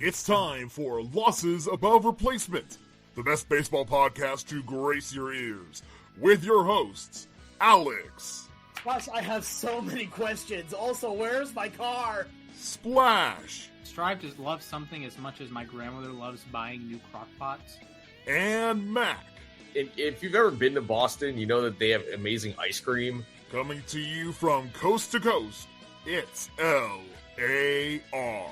It's time for Losses Above Replacement, the best baseball podcast to grace your ears, with your hosts, Alex. Gosh, I have so many questions. Also, where's my car? Splash. Strive to love something as much as my grandmother loves buying new crock pots. And Mac. If you've ever been to Boston, you know that they have amazing ice cream. Coming to you from coast to coast, it's LAR.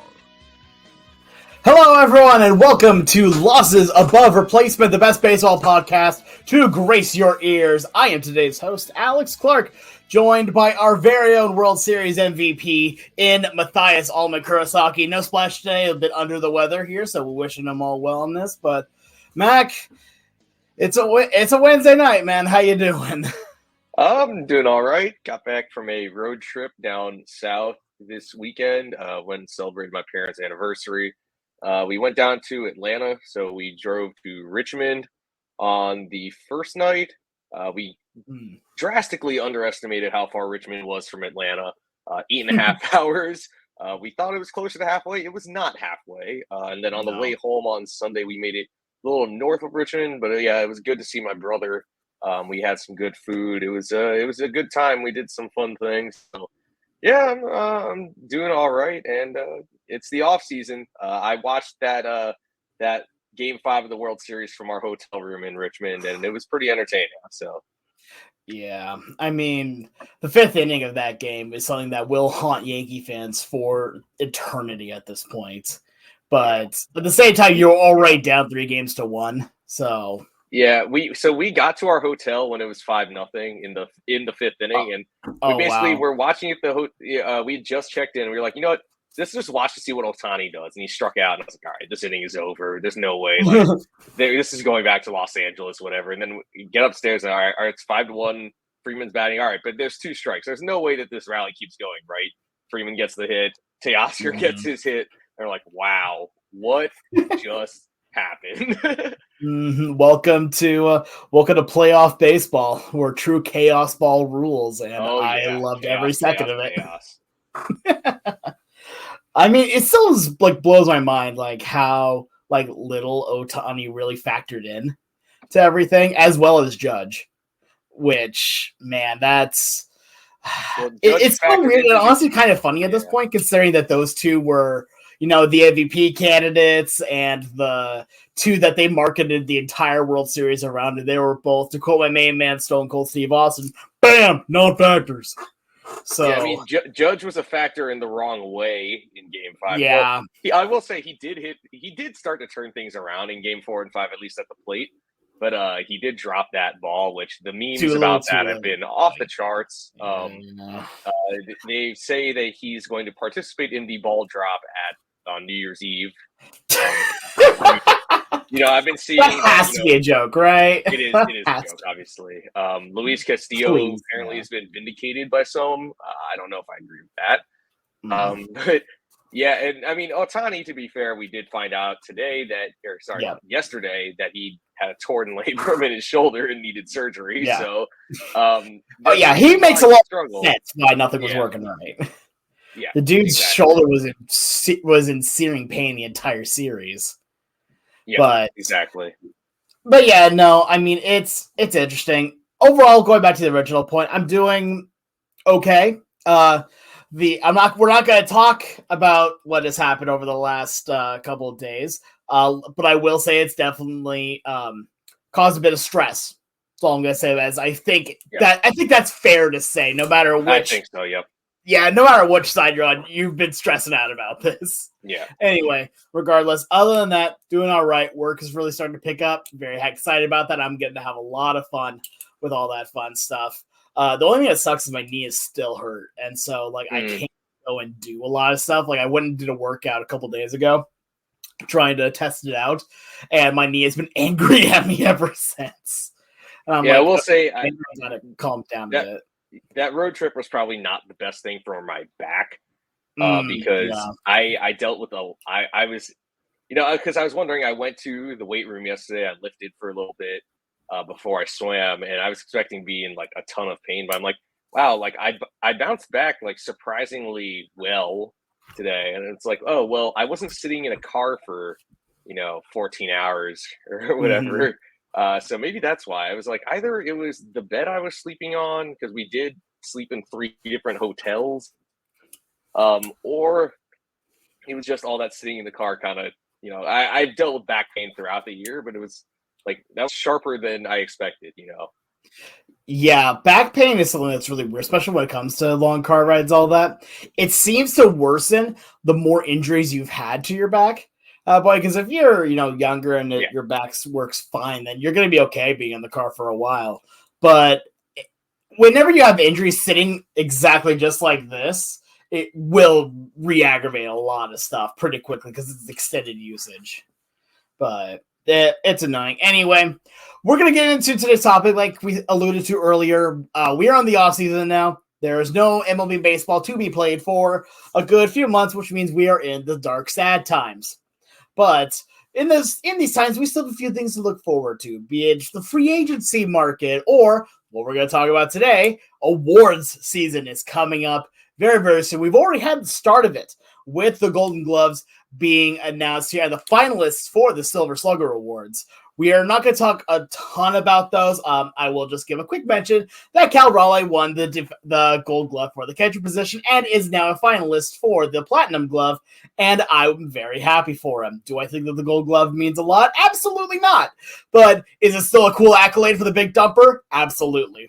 Hello, everyone, and welcome to Losses Above Replacement, the best baseball podcast to grace your ears. I am today's host, Alex Clark, joined by our very own World Series MVP in Mathias Kurosaki. No Splash today, a bit under the weather here, so we're wishing him all well on this. But, Mac, it's a Wednesday night, man. How you doing? I'm doing all right. Got back from a road trip down south this weekend. Went and celebrated my parents' anniversary. We went down to Atlanta, so we drove to Richmond on the first night. We drastically underestimated how far Richmond was from Atlanta, 8.5 hours. We thought it was closer to halfway. It was not halfway. And then on the way home on Sunday, we made it a little north of Richmond. But yeah, it was good to see my brother. We had some good food. It was a good time. We did some fun things. So yeah, I'm doing all right, and it's the off season. I watched that Game 5 of the World Series from our hotel room in Richmond, and it was pretty entertaining. So, Yeah, I mean, the fifth inning of that game is something that will haunt Yankee fans for eternity at this point. But at the same time, you're already down 3-1. So yeah, we got to our hotel when it was 5-0 in the fifth inning, and we basically were watching it. We just checked in. And we were like, you know what? Let's just watch to see what Ohtani does. And he struck out, and I was like, all right, this inning is over. There's no way. Like, this is going back to Los Angeles, whatever. And then we get upstairs, and all right, it's 5-1. Freeman's batting. All right, but there's 2 strikes. There's no way that this rally keeps going, right? Freeman gets the hit. Teoscar gets his hit. And we're like, wow, what just happened? Welcome to playoff baseball, where true chaos ball rules, and I loved every second of it. I mean, it still blows my mind, how little Ohtani really factored in to everything, as well as Judge. Which, man, that's it's so weird and honestly kind of funny at this point, considering that those two were, the MVP candidates and the 2 that they marketed the entire World Series around. And they were both, to quote my main man, Stone Cold Steve Austin, bam, non-factors. So yeah, I mean, Judge was a factor in the wrong way in Game 5. Yeah, well, I will say he did start to turn things around in Game 4 and 5, at least at the plate. But he did drop that ball, which the memes about that have been off the charts. They say that he's going to participate in the ball drop on New Year's Eve. I've been seeing that has to be a joke, right? It is a joke, obviously. Luis Castillo apparently has been vindicated by some. I don't know if I agree with that. But yeah, and I mean, Ohtani, to be fair, we did find out yesterday that he had a torn labrum in his shoulder and needed surgery. Yeah. So, he makes a lot of sense why nothing was working right. Yeah, the dude's shoulder was in searing pain the entire series. Yeah, exactly. But yeah, no, I mean, it's interesting. Overall, going back to the original point, I'm doing okay. We're not going to talk about what has happened over the last couple of days, but I will say it's definitely caused a bit of stress. That's all I'm going to say. As I think that's fair to say. No matter which, I think so. Yep. Yeah, no matter which side you're on, you've been stressing out about this. Yeah. Anyway, regardless, other than that, doing all right. Work is really starting to pick up. Very excited about that. I'm getting to have a lot of fun with all that fun stuff. The only thing that sucks is my knee is still hurt. And so, I can't go and do a lot of stuff. I went and did a workout a couple days ago trying to test it out. And my knee has been angry at me ever since. And I'm I will say I got to calm down a bit. That road trip was probably not the best thing for my back because I dealt with I was, because I was wondering, I went to the weight room yesterday. I lifted for a little bit before I swam, and I was expecting to be in a ton of pain, but I'm like, wow, I bounced back surprisingly well today. And it's like, oh, well, I wasn't sitting in a car for, 14 hours or whatever. So maybe that's why. I was like, either it was the bed I was sleeping on, because we did sleep in 3 different hotels, or it was just all that sitting in the car kind of, I've dealt with back pain throughout the year, but it was like, that was sharper than I expected. Yeah, back pain is something that's really weird, especially when it comes to long car rides, all that. It seems to worsen the more injuries you've had to your back. Boy, because if you're, younger and your back works fine, then you're going to be okay being in the car for a while. But whenever you have injuries sitting exactly just like this, it will re-aggravate a lot of stuff pretty quickly because it's extended usage. But it's annoying. Anyway, we're going to get into today's topic like we alluded to earlier. We are on the offseason now. There is no MLB baseball to be played for a good few months, which means we are in the dark, sad times. But in these times, we still have a few things to look forward to, be it the free agency market or what we're going to talk about today. Awards season is coming up very, very soon. We've already had the start of it with the Golden Gloves being announced here and the finalists for the Silver Slugger Awards. We are not going to talk a ton about those. I will just give a quick mention that Cal Raleigh won the Gold Glove for the catcher position and is now a finalist for the Platinum Glove, and I'm very happy for him. Do I think that the Gold Glove means a lot? Absolutely not. But is it still a cool accolade for the big dumper? Absolutely.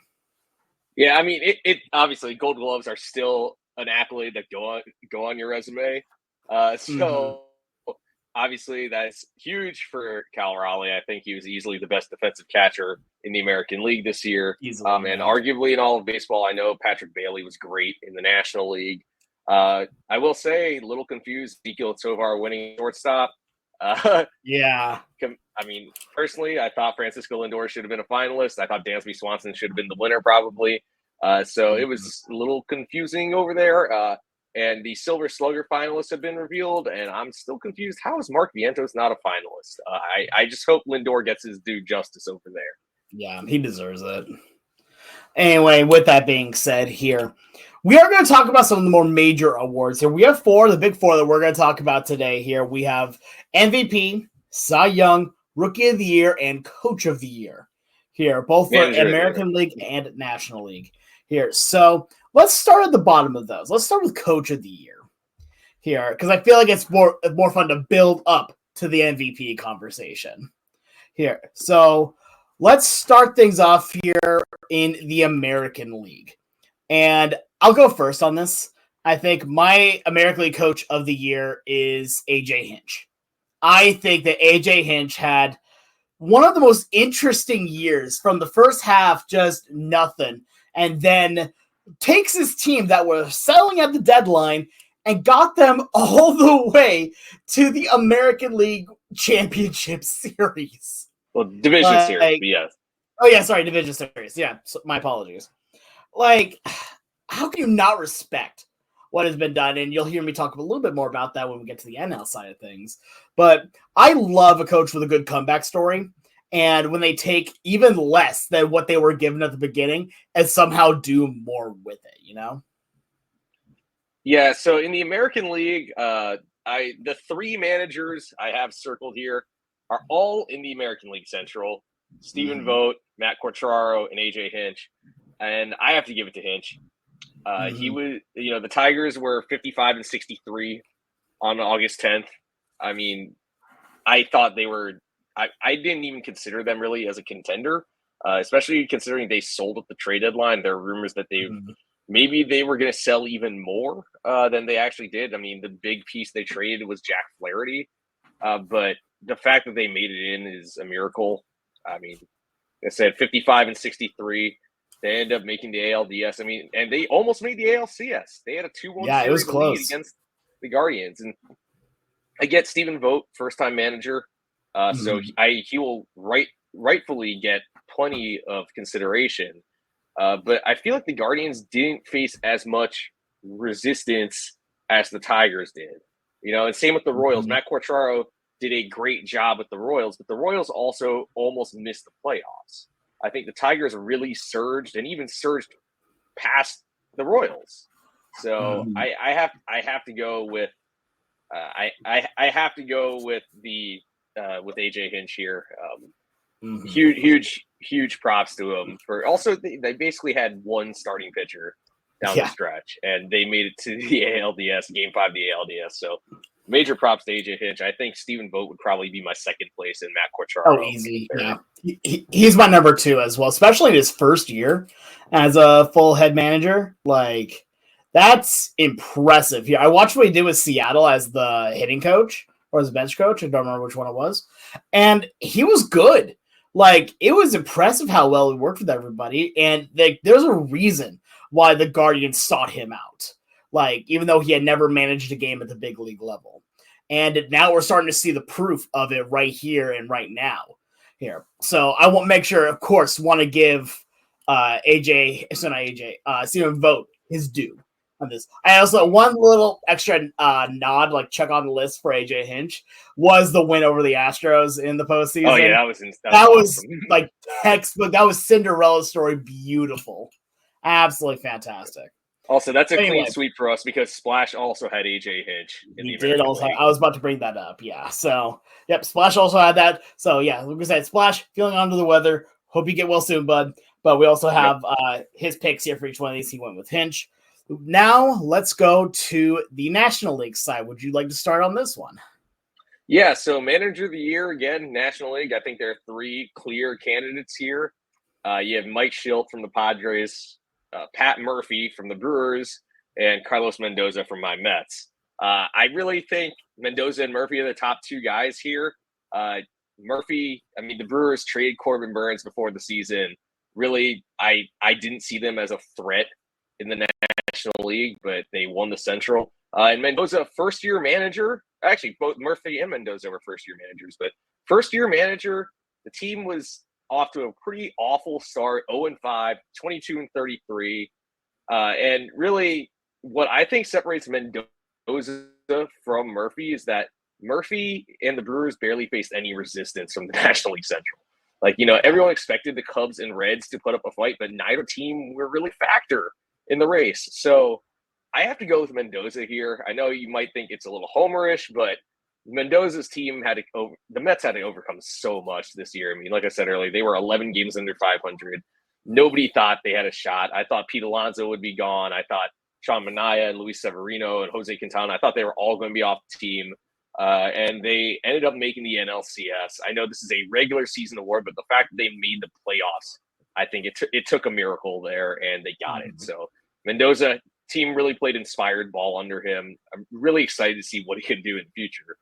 Yeah, I mean, it obviously Gold Gloves are still an accolade that go on your resume. Obviously that's huge for Cal Raleigh. I think he was easily the best defensive catcher in the American League this year. And arguably in all of baseball, I know Patrick Bailey was great in the National League. I will say, a little confused, Ezekiel Tovar winning shortstop. Yeah. I mean, personally, I thought Francisco Lindor should have been a finalist. I thought Dansby Swanson should have been the winner, probably. So it was a little confusing over there. And the Silver Slugger finalists have been revealed, and I'm still confused. How is Mark Vientos not a finalist? I just hope Lindor gets his due justice over there. Yeah, he deserves it. Anyway, with that being said here, we are going to talk about some of the more major awards here. We have the big four that we're going to talk about today here. We have MVP, Cy Young, Rookie of the Year, and Coach of the Year here, both for American League and National League here. So let's start at the bottom of those. Let's start with Coach of the Year here, because I feel like it's more fun to build up to the MVP conversation here. So let's start things off here in the American League. And I'll go first on this. I think my American League Coach of the Year is AJ Hinch. I think that AJ Hinch had one of the most interesting years from the first half, just nothing, and then takes his team that were selling at the deadline and got them all the way to the American League Championship Series. Well, Division Series, yes. Oh, yeah, sorry, Division Series. Yeah, so my apologies. Like, how can you not respect what has been done? And you'll hear me talk a little bit more about that when we get to the NL side of things. But I love a coach with a good comeback story. And when they take even less than what they were given at the beginning and somehow do more with it, Yeah, so in the American League, the 3 managers I have circled here are all in the American League Central. Stephen Vogt, Matt Quatraro, and AJ Hinch. And I have to give it to Hinch. He was, the Tigers were 55-63 on August 10th. I mean, I thought they were, I didn't even consider them really as a contender, especially considering they sold at the trade deadline. There are rumors that maybe they were going to sell even more than they actually did. I mean, the big piece they traded was Jack Flaherty. But the fact that they made it in is a miracle. I mean, I said 55-63. They end up making the ALDS. I mean, and they almost made the ALCS. They had a 2-1 it was close against the Guardians. And I get Stephen Vogt, first-time manager. So he will rightfully get plenty of consideration. But I feel like the Guardians didn't face as much resistance as the Tigers did. And same with the Royals. Matt Quatraro did a great job with the Royals, but the Royals also almost missed the playoffs. I think the Tigers really surged and even surged past the Royals. So I have to go with I have to go with the with AJ Hinch here. Huge props to him for also they basically had one starting pitcher down the stretch, and they made it to the ALDS game 5 of the ALDS. So major props to AJ Hinch. I think Stephen Vogt would probably be my second place, and Matt Quattraro. Oh, easy. Yeah, he's my number 2 as well, especially in his first year as a full head manager. Like, that's impressive. Yeah, I watched what he did with Seattle as the hitting coach or as a bench coach. I don't remember which one it was, and he was good. Like, it was impressive how well he worked with everybody, and there's a reason why the Guardians sought him out. Like, even though he had never managed a game at the big league level. And now we're starting to see the proof of it right here and right now here. So I want to make sure, of course, want to give Stephen Vogt his due on this. I also, one little extra nod, like check on the list for AJ Hinch, was the win over the Astros in the postseason. Oh, yeah, that was like textbook. That was Cinderella story. Beautiful. Absolutely fantastic. Also, that's a clean sweep for us because Splash also had AJ Hinch. He did also. I was about to bring that up. Yeah. So, yep. Splash also had that. So, yeah. Like I said, Splash feeling under the weather. Hope you get well soon, bud. But we also have his picks here for each one of these. He went with Hinch. Now, let's go to the National League side. Would you like to start on this one? Yeah. So, Manager of the Year again, National League. I think there are 3 clear candidates here. You have Mike Shildt from the Padres. Pat Murphy from the Brewers, and Carlos Mendoza from my Mets. I really think Mendoza and Murphy are the top 2 guys here. Murphy, I mean, the Brewers traded Corbin Burns before the season. Really, I didn't see them as a threat in the National League, but they won the Central. And Mendoza, first-year manager. Actually, both Murphy and Mendoza were first-year managers, but first-year manager, the team was off to a pretty awful start, 0-5, 22-33. And really, what I think separates Mendoza from Murphy is that Murphy and the Brewers barely faced any resistance from the National League Central. Like, everyone expected the Cubs and Reds to put up a fight, but neither team were really factor in the race. So I have to go with Mendoza here. I know you might think it's a little homerish, but Mendoza's team the Mets had to overcome so much this year. I mean, like I said earlier, they were 11 games under 500. Nobody thought they had a shot. I thought Pete Alonso would be gone. I thought Sean Manaea and Luis Severino and Jose Quintana, I thought they were all going to be off the team. And they ended up making the NLCS. I know this is a regular season award, but the fact that they made the playoffs, I think it took a miracle there, and they got it. So Mendoza, team really played inspired ball under him. I'm really excited to see what he can do in the future.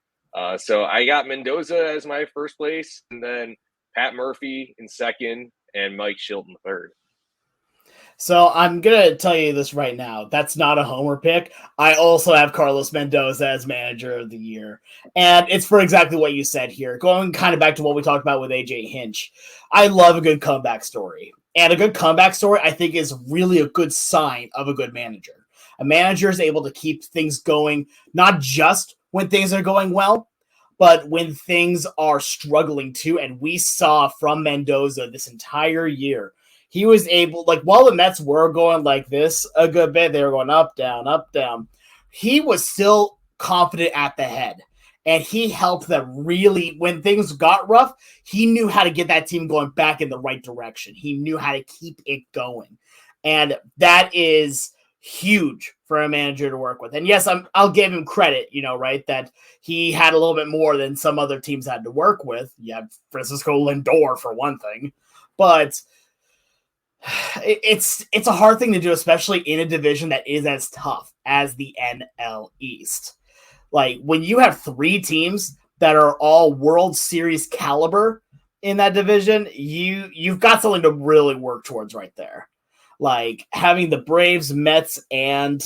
So I got Mendoza as my first place, and then Pat Murphy in second, and Mike Shildt in third. So I'm going to tell you this right now. That's not a homer pick. I also have Carlos Mendoza as Manager of the Year. And it's for exactly what you said here. Going kind of back to what we talked about with AJ Hinch. I love a good comeback story. And a good comeback story, I think, is really a good sign of a good manager. A manager is able to keep things going, not just when things are going well, but when things are struggling too. And we saw from Mendoza this entire year, he was able, like, while the Mets were going like this a good bit, they were going up, down. He was still confident at the head. And he helped them really, when things got rough, he knew how to get that team going back in the right direction. He knew how to keep it going. And that is huge for a manager to work with. And yes, I'll give him credit, right, that he had a little bit more than some other teams had to work with. You have Francisco Lindor for one thing, but it's a hard thing to do, especially in a division that is as tough as the NL East. Like, when you have 3 teams that are all World Series caliber in that division, you've got something to really work towards right there. Like, having the Braves, Mets, and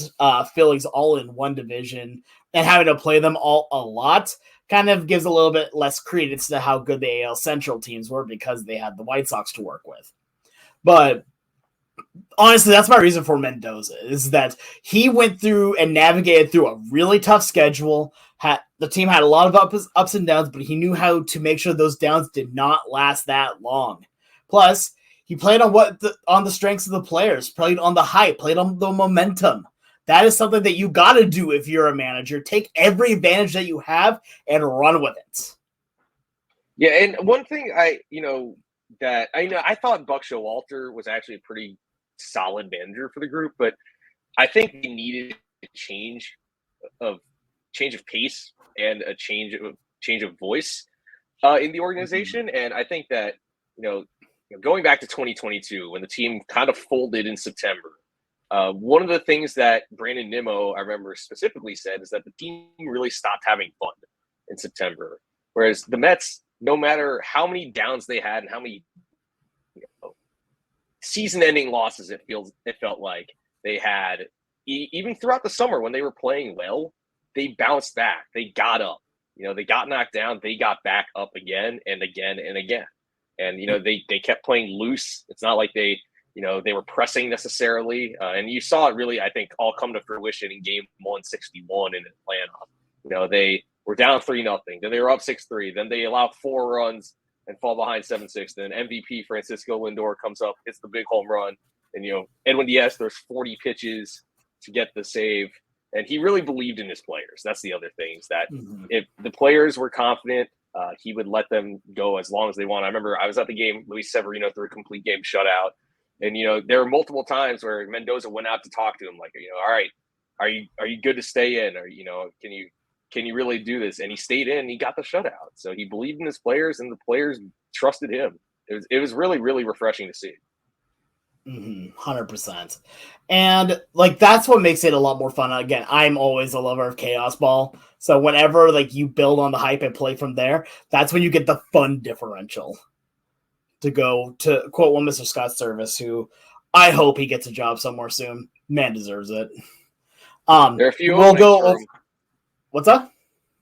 Phillies all in one division and having to play them all a lot kind of gives a little bit less credence to how good the AL Central teams were because they had the White Sox to work with. But honestly, that's my reason for Mendoza, is that he went through and navigated through a really tough schedule. The team had a lot of ups and downs, but he knew how to make sure those downs did not last that long. Plus, he played on the strengths of the players, played on the hype, played on the momentum That is something that you got to do if you're a manager. Take every advantage that you have and run with it. Yeah, and one thing I thought Buck Showalter was actually a pretty solid manager for the group, but I think they needed a change of pace and a change of voice in the organization. Mm-hmm. And I think that going back to 2022 when the team kind of folded in September, one of the things that Brandon Nimmo, I remember specifically said, is that the team really stopped having fun in September, whereas the Mets, no matter how many downs they had and how many season-ending losses it felt like they had, even throughout the summer when they were playing well, they bounced back. They got up. They got knocked down. They got back up again and again and again. And they kept playing loose. It's not like they were pressing necessarily. And you saw it really, I think, all come to fruition in game 161 in Atlanta. They were down 3-0. Then they were up 6-3. Then they allowed 4 runs and fall behind 7-6. Then MVP Francisco Lindor comes up, hits the big home run. And, Edwin Diaz, there's 40 pitches to get the save. And he really believed in his players. That's the other thing, is that if the players were confident, he would let them go as long as they want. I remember I was at the game, Luis Severino threw a complete game shutout. And, there were multiple times where Mendoza went out to talk to him, like, all right, are you good to stay in? Or, can you really do this? And he stayed in and he got the shutout. So he believed in his players and the players trusted him. It was really, really refreshing to see. 100%. And that's what makes it a lot more fun. Again, I'm always a lover of chaos ball. So whenever you build on the hype and play from there, that's when you get the fun differential. To go to quote one Mr. Scott Service, who I hope he gets a job somewhere soon. Man deserves it. There are a few openings for him. What's up?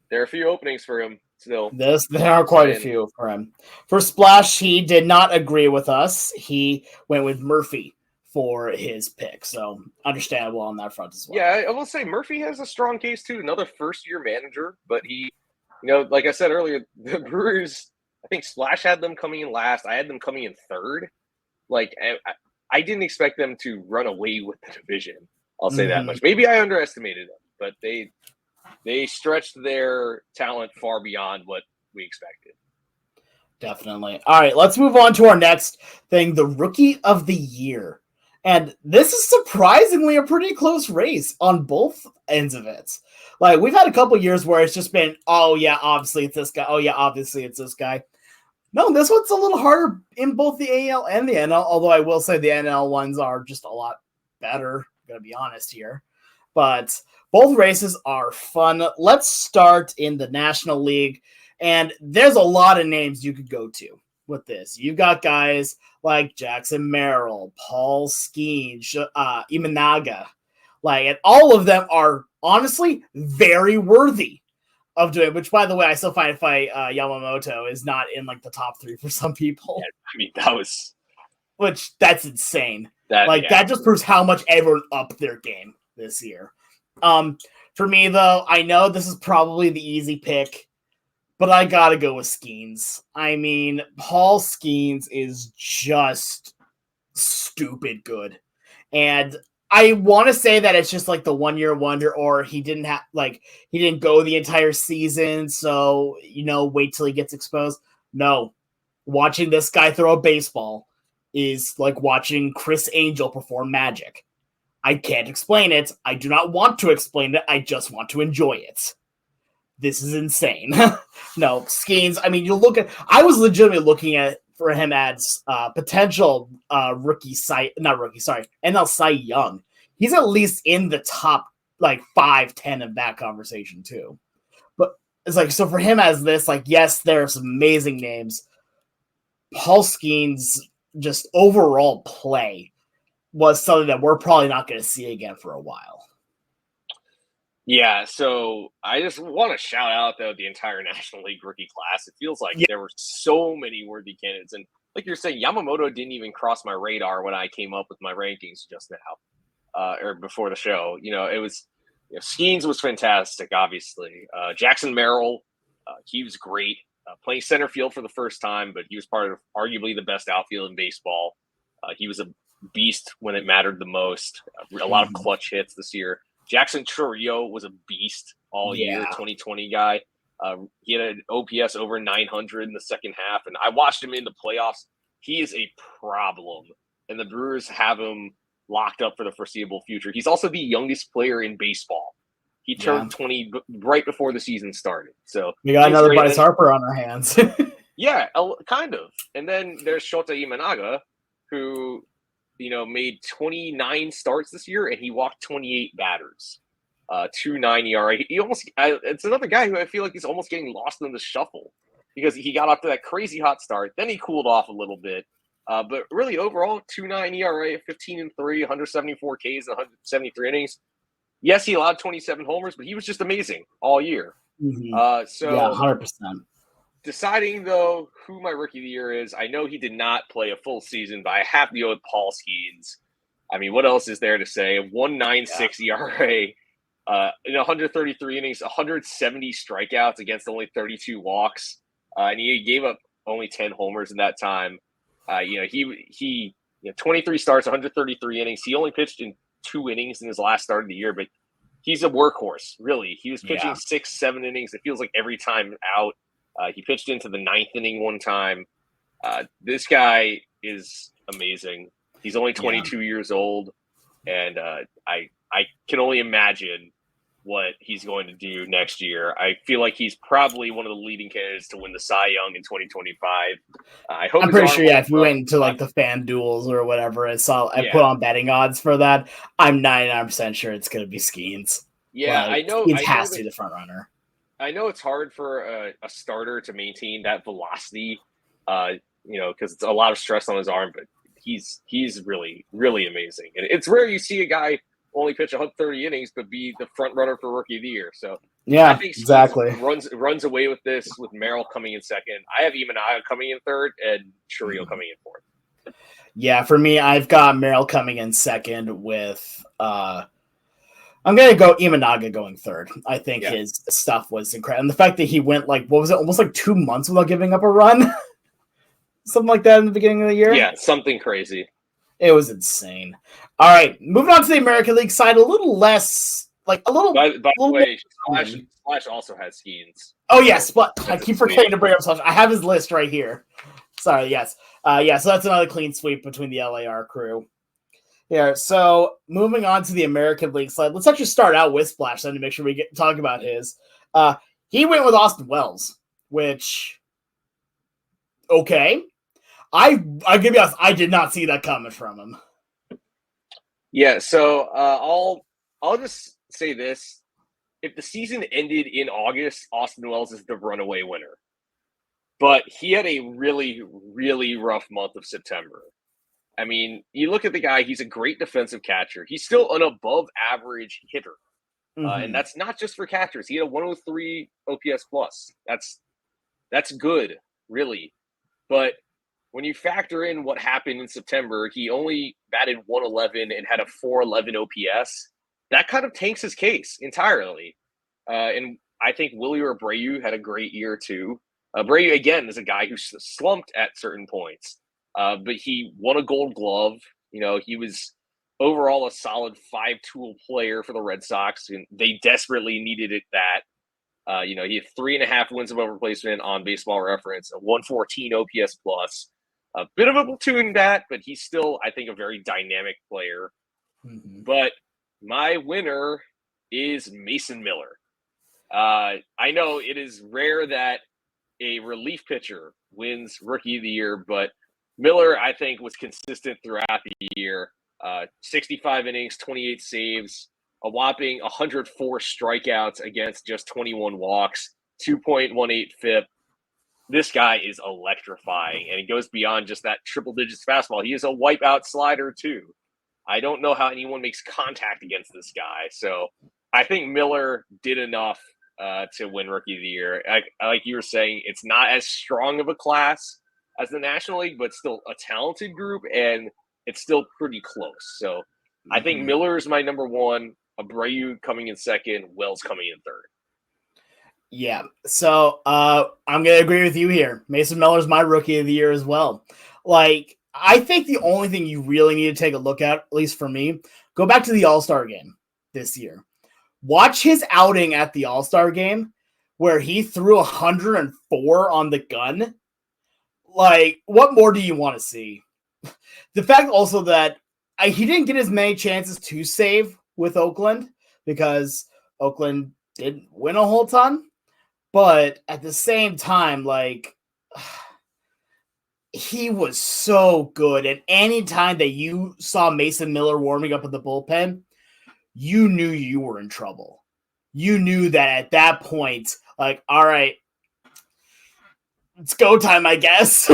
There are a few openings for him still. There are quite a few for him. For Splash, he did not agree with us. He went with Murphy for his pick. So understandable on that front as well. Yeah, I will say Murphy has a strong case too. Another first-year manager, but he, like I said earlier, the Brewers, I think Splash had them coming in last. I had them coming in third. I didn't expect them to run away with the division. I'll say that much. Maybe I underestimated them, but they stretched their talent far beyond what we expected. Definitely. All right, let's move on to our next thing, the Rookie of the Year. And this is surprisingly a pretty close race on both ends of it. We've had a couple years where it's just been, oh, yeah, obviously it's this guy. Oh, yeah, obviously it's this guy. No, this one's a little harder in both the AL and the NL, although I will say the NL ones are just a lot better. I'm going to be honest here. But both races are fun. Let's start in the National League. And there's a lot of names you could go to with this. You've got guys like Jackson Merrill, Paul Skeens, Imanaga. And all of them are honestly very worthy of doing it, which, by the way, I still find Yamamoto is not in the top 3 for some people. Yeah, that's insane. That just proves how much everyone upped their game this year. For me, though, I know this is probably the easy pick, but I gotta go with Skeens. Paul Skeens is just stupid good. And I want to say that it's just the 1-year wonder, or he didn't go the entire season, so wait till he gets exposed. No, watching this guy throw a baseball is like watching Chris Angel perform magic. I can't explain it. I do not want to explain it. I just want to enjoy it. This is insane. No, Skeens. I was legitimately looking for him as potential NL Cy Young. He's at least in the top 5-10 of that conversation too. But it's so for him as this, yes, there are some amazing names. Paul Skeens' just overall play was something that we're probably not going to see again for a while. Yeah, so I just want to shout out, though, the entire National League rookie class. It feels like there were so many worthy candidates. And like you're saying, Yamamoto didn't even cross my radar when I came up with my rankings just now, or before the show. It was Skeens was fantastic, obviously. Jackson Merrill, he was great. Playing center field for the first time, but he was part of arguably the best outfield in baseball. He was a beast when it mattered the most. A lot of clutch hits this year. Jackson Chourio was a beast all year, 2020 guy. He had an OPS over 900 in the second half, and I watched him in the playoffs. He is a problem, and the Brewers have him locked up for the foreseeable future. He's also the youngest player in baseball. He turned 20 right before the season started. So we got another Bryce Harper on our hands. Yeah, kind of. And then there's Shota Imanaga, who, made 29 starts this year, and he walked 28 batters. 2.9 ERA. It's another guy who I feel like he's almost getting lost in the shuffle because he got off to that crazy hot start. Then he cooled off a little bit. But really, overall, 2.9 ERA, 15-3, 174 Ks, and 173 innings. Yes, he allowed 27 homers, but he was just amazing all year. Mm-hmm. 100%. Deciding, though, who my rookie of the year is, I know he did not play a full season, but I have to go with Paul Skeens. I mean, what else is there to say? 1.96 ERA, in 133 innings, 170 strikeouts against only 32 walks, and he gave up only 10 homers in that time. He 23 starts, 133 innings. He only pitched in 2 innings in his last start of the year, but he's a workhorse, really. He was pitching 6-7 innings. It feels like every time out. He pitched into the 9th inning one time. This guy is amazing. He's only 22 years old, and I can only imagine what he's going to do next year. I feel like he's probably one of the leading candidates to win the Cy Young in 2025. I'm pretty sure, if we went into like the fan duels or whatever, I put on betting odds for that. I'm 99% sure it's going to be Skeens. Yeah, I know. He has to be the front runner. I know it's hard for a starter to maintain that velocity, because it's a lot of stress on his arm, but he's really, really amazing. And it's rare you see a guy only pitch 130 innings, but be the front runner for rookie of the year. So yeah, I think exactly. Runs away with this with Merrill coming in second. I have Imanaga coming in third and Chourio coming in fourth. Yeah, for me, I've got Merrill coming in second with I'm going to go Imanaga going third. I think his stuff was incredible. And the fact that he went almost like 2 months without giving up a run? Something like that in the beginning of the year? Yeah, something crazy. It was insane. All right, moving on to the American League side, a little less, By the way, Splash also has Skeens. Oh, yes, but I keep forgetting to bring up Splash. I have his list right here. Sorry, yes. So that's another clean sweep between the LAR crew. Yeah, so moving on to the American League side, let's actually start out with Splash then to make sure we talk about his. He went with Austin Wells, which, okay. I'll give you honest, I did not see that coming from him. Yeah, so I'll just say this. If the season ended in August, Austin Wells is the runaway winner. But he had a really, really rough month of September. I mean, you look at the guy, he's a great defensive catcher. He's still an above-average hitter. And that's not just for catchers. He had a 103 OPS plus. That's good, really. But when you factor in what happened in September, he only batted 111 and had a 411 OPS. That kind of tanks his case entirely. And I think Willie Abreu had a great year, too. Abreu, again, is a guy who slumped at certain points. But he won a Gold Glove. He was overall a solid 5-tool player for the Red Sox, and they desperately needed that. He had 3.5 wins above replacement on Baseball Reference, a 114 OPS plus. A bit of a platoon bat, but he's still, I think, a very dynamic player. But my winner is Mason Miller. I know it is rare that a relief pitcher wins Rookie of the Year, but Miller, I think, was consistent throughout the year. 65 innings, 28 saves, a whopping 104 strikeouts against just 21 walks, 2.18 FIP. This guy is electrifying, and it goes beyond just that triple digits fastball. He is a wipeout slider, too. I don't know how anyone makes contact against this guy. So I think Miller did enough to win Rookie of the Year. Like you were saying, it's not as strong of a class as the National League, but still a talented group, and it's still pretty close. So I think Miller is my number one, Abreu coming in second, Wells coming in third. Yeah, so I'm going to agree with you here. Mason Miller's my Rookie of the Year as well. I think the only thing you really need to take a look at least for me, go back to the All-Star game this year. Watch his outing at the All-Star game where he threw 104 on the gun. Like, what more do you want to see? The fact also that he didn't get as many chances to save with Oakland because Oakland didn't win a whole ton. But at the same time, like, he was so good. And any time that you saw Mason Miller warming up in the bullpen, you knew you were in trouble. You knew that at that point, like, all right, it's go time, I guess.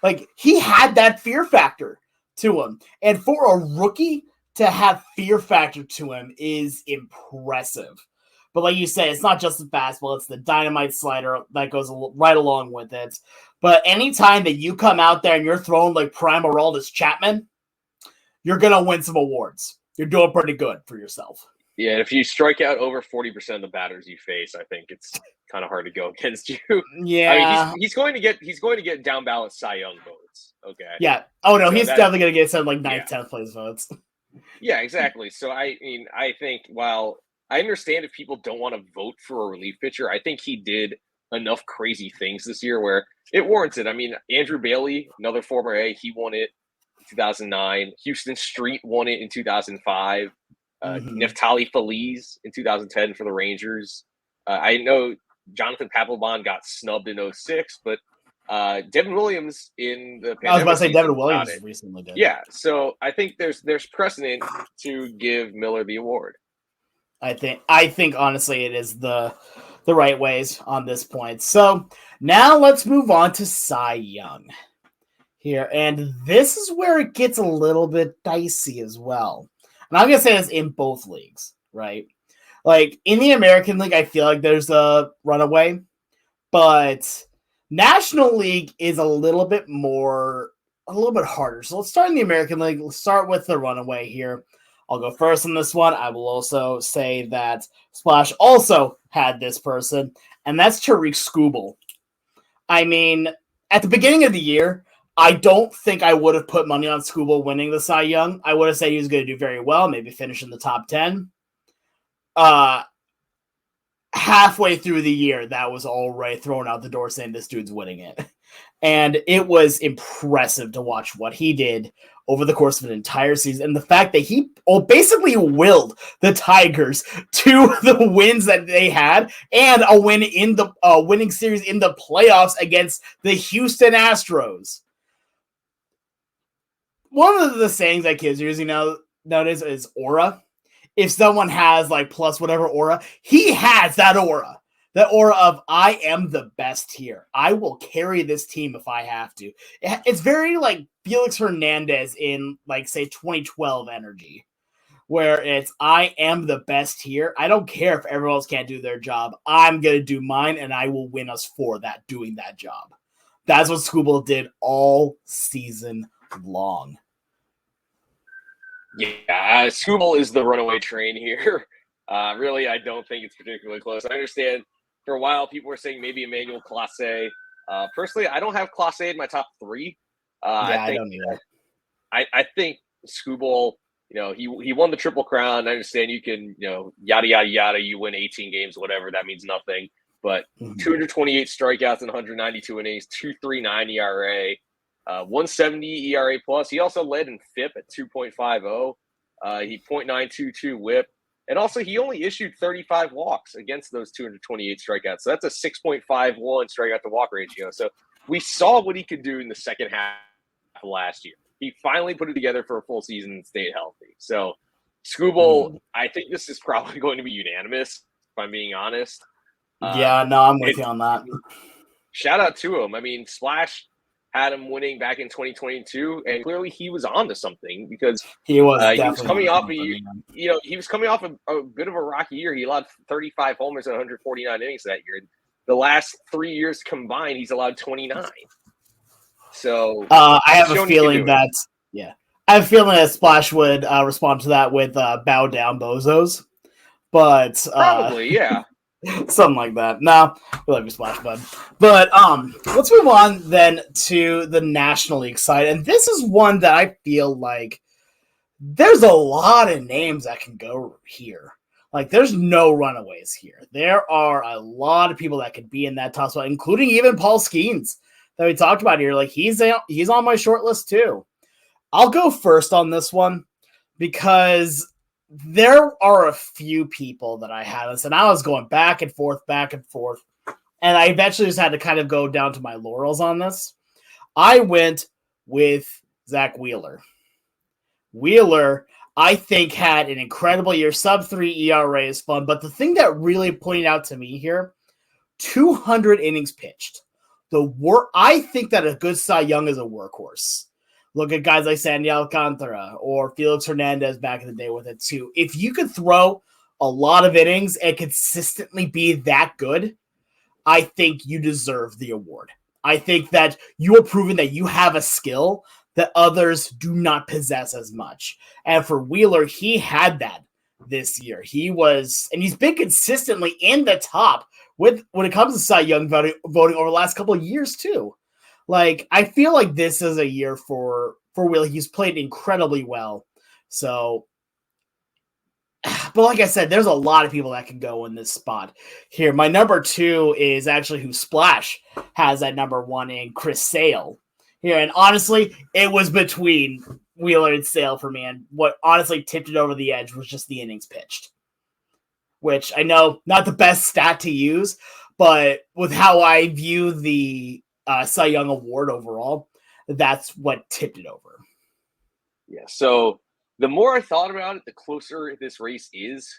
Like, he had that fear factor to him. And for a rookie to have fear factor to him is impressive. But like you said, it's not just the fastball, it's the dynamite slider that goes right along with it. But anytime that you come out there and you're throwing like prime Aroldis Chapman, you're going to win some awards. You're doing pretty good for yourself. Yeah, if you strike out over 40% of the batters you face, I think it's kind of hard to go against you. Yeah, I mean, he's going to get down ballot Cy Young votes. Okay. Yeah. Oh no, So he's definitely going to get some like 9th, yeah. 10th place votes. Yeah, exactly. So I mean, I think while I understand if people don't want to vote for a relief pitcher, I think he did enough crazy things this year where it warrants it. I mean, Andrew Bailey, another former A, he won it in 2009. Houston Street won it in 2005. Neftali Feliz in 2010 for the Rangers. I know Jonathan Papelbon got snubbed in 2006, but Devin Williams in the I was about to say Devin Williams recently did. Yeah, so I think there's precedent to give Miller the award. I think honestly it is the right ways on this point. So now let's move on to Cy Young here. And this is where it gets a little bit dicey as well. And I'm going to say this in both leagues, right? Like in the American League, I feel like there's a runaway, but National League is a little bit harder. So let's start in the American League. Let's start with the runaway here. I'll go first on this one. I will also say that Splash also had this person, and that's Tariq Skubal. I mean, at the beginning of the year, I don't think I would have put money on Skubal winning the Cy Young. I would have said he was going to do very well, maybe finish in the top 10. Halfway through the year, that was already thrown out the door saying this dude's winning it. And it was impressive to watch what he did over the course of an entire season. And the fact that he basically willed the Tigers to the wins that they had and a win in the winning series in the playoffs against the Houston Astros. One of the sayings that kids use, nowadays is aura. If someone has like plus whatever aura, he has that aura. That aura of, I am the best here. I will carry this team if I have to. It's very like Felix Hernandez in like, say, 2012 energy, where it's, I am the best here. I don't care if everyone else can't do their job. I'm going to do mine, and I will win us for that, doing that job. That's what Skubal did all season long. Yeah, Skubal is the runaway train here. Really, I don't think it's particularly close. I understand for a while people were saying maybe Emmanuel Clase. Personally, I don't have Clase in my top 3. I don't either. I think Skubal, he won the Triple Crown. I understand you can, yada, yada, yada. You win 18 games, whatever. That means nothing. But 228 strikeouts in 192 innings, 2.39 ERA. 170 ERA plus. He also led in FIP at 2.50. He .922 WHIP, and also he only issued 35 walks against those 228 strikeouts. So that's a 6.51 strikeout to walk ratio. So we saw what he could do in the second half of last year. He finally put it together for a full season and stayed healthy. So Skubal, I think this is probably going to be unanimous, if I'm being honest. I'm with you on that. Shout out to him. I mean, Splash had him winning back in 2022, and clearly he was on to something because he was coming off he was coming off a bit of a rocky year. He allowed 35 homers and 149 innings that year. The last 3 years combined, he's allowed 29. So I have a feeling that Splash would respond to that with bow down bozos, but probably something like that. No, we love you, Splash Bud. But let's move on then to the National League side. And this is one that I feel like there's a lot of names that can go here. Like, there's no runaways here. There are a lot of people that could be in that top spot, including even Paul Skeens that we talked about here. Like, he's on my short list too. I'll go first on this one because there are a few people that I had this, and I was going back and forth, and I eventually just had to kind of go down to my laurels on this. I went with Zach Wheeler. Wheeler, I think, had an incredible year. Sub-3 ERA is fun, but the thing that really pointed out to me here, 200 innings pitched. I think that a good Cy Young is a workhorse. Look at guys like Sandy Alcantara or Felix Hernandez back in the day with it too. If you could throw a lot of innings and consistently be that good, I think you deserve the award. I think that you are proving that you have a skill that others do not possess as much. And for Wheeler, he had that this year. He's been consistently in the top when it comes to Cy Young voting over the last couple of years too. Like, I feel like this is a year for Wheeler. He's played incredibly well. So, but like I said, there's a lot of people that can go in this spot here. My number 2 is actually who Splash has at number 1 in Chris Sale here. And honestly, it was between Wheeler and Sale for me. And what honestly tipped it over the edge was just the innings pitched, which I know not the best stat to use, but with how I view the Cy Young award overall, that's what tipped it over. Yeah. So the more I thought about it, the closer this race is.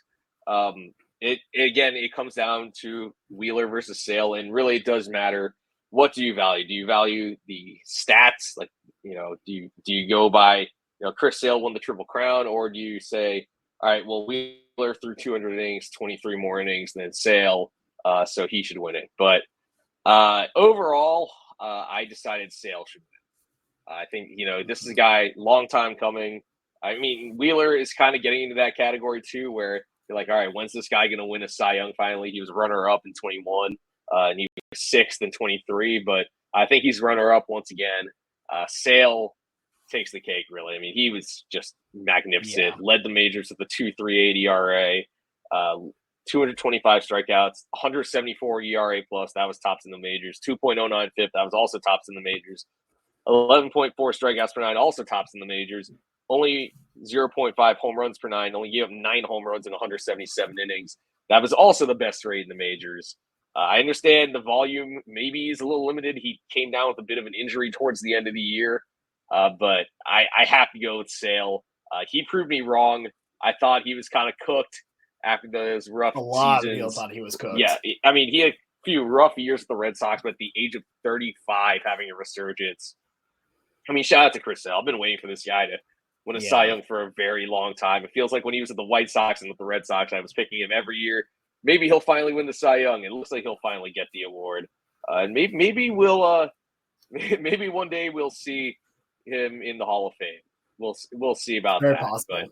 It comes down to Wheeler versus Sale, and really it does matter. What do you value? Do you value the stats? Like, do you go by, Chris Sale won the Triple Crown, or do you say, all right, well, Wheeler threw 200 innings, 23 more innings than Sale, so he should win it. But overall, I decided Sale should win. I think, this is a guy, long time coming. I mean, Wheeler is kind of getting into that category too, where you're like, all right, when's this guy going to win a Cy Young finally? He was runner-up in 21, and he was 6th in 23, but I think he's runner-up once again. Sale takes the cake, really. I mean, he was just magnificent. Yeah. Led the majors with a 2.38 ERA, 225 strikeouts, 174 ERA plus. That was tops in the majors. 2.09 FIP. That was also tops in the majors. 11.4 strikeouts per 9, also tops in the majors. Only 0.5 home runs per 9. Only gave up 9 home runs in 177 innings. That was also the best rate in the majors. I understand the volume maybe is a little limited. He came down with a bit of an injury towards the end of the year. But I have to go with Sale. He proved me wrong. I thought he was kind of cooked after those rough seasons. A lot of people thought he was cooked. Yeah, I mean, he had a few rough years with the Red Sox, but at the age of 35, having a resurgence. I mean, shout out to Chris Sale. I've been waiting for this guy to win a Cy Young for a very long time. It feels like when he was at the White Sox and with the Red Sox, I was picking him every year. Maybe he'll finally win the Cy Young. It looks like he'll finally get the award. And maybe we'll maybe one day we'll see him in the Hall of Fame. We'll see about Very that. Possible. But